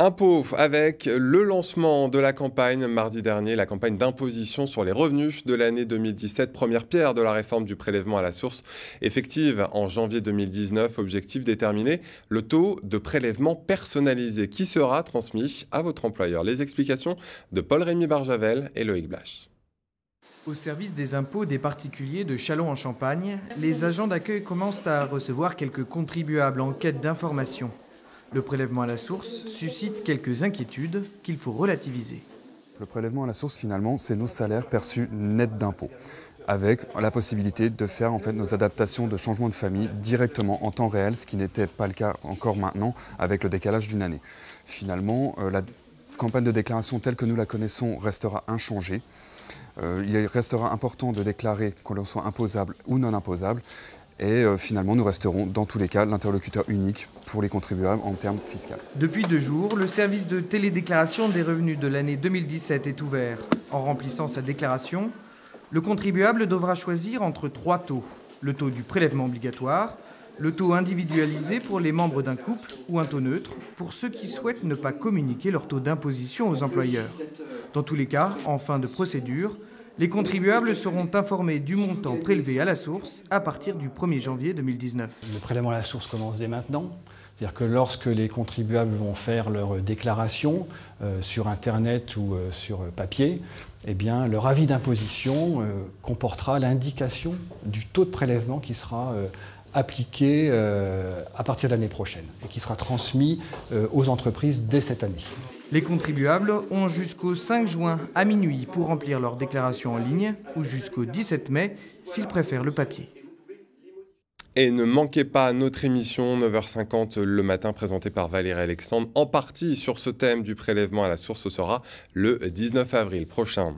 Impôts avec le lancement de la campagne mardi dernier, la campagne d'imposition sur les revenus de l'année 2017, première pierre de la réforme du prélèvement à la source, effective en janvier 2019, objectif déterminer le taux de prélèvement personnalisé qui sera transmis à votre employeur. Les explications de Paul-Rémy Barjavel et Loïc Blache. Au service des impôts des particuliers de Châlons-en-Champagne, les agents d'accueil commencent à recevoir quelques contribuables en quête d'informations. Le prélèvement à la source suscite quelques inquiétudes qu'il faut relativiser. Le prélèvement à la source, finalement, c'est nos salaires perçus nets d'impôts, avec la possibilité de faire nos adaptations de changement de famille directement en temps réel, ce qui n'était pas le cas encore maintenant avec le décalage d'une année. Finalement, la campagne de déclaration telle que nous la connaissons restera inchangée. Il restera important de déclarer que l'on soit imposable ou non imposable. Et finalement, nous resterons dans tous les cas l'interlocuteur unique pour les contribuables en termes fiscaux. Depuis 2 jours, le service de télédéclaration des revenus de l'année 2017 est ouvert. En remplissant sa déclaration, le contribuable devra choisir entre 3 taux. Le taux du prélèvement obligatoire, le taux individualisé pour les membres d'un couple ou un taux neutre pour ceux qui souhaitent ne pas communiquer leur taux d'imposition aux employeurs. Dans tous les cas, en fin de procédure, les contribuables seront informés du montant prélevé à la source à partir du 1er janvier 2019. Le prélèvement à la source commence dès maintenant. C'est-à-dire que lorsque les contribuables vont faire leur déclaration sur Internet ou sur papier, eh bien, leur avis d'imposition comportera l'indication du taux de prélèvement qui sera appliqué à partir de l'année prochaine et qui sera transmis aux entreprises dès cette année. Les contribuables ont jusqu'au 5 juin à minuit pour remplir leur déclaration en ligne ou jusqu'au 17 mai s'ils préfèrent le papier. Et ne manquez pas notre émission 9h50 le matin présentée par Valérie Alexandre en partie sur ce thème du prélèvement à la source. Ce sera le 19 avril prochain.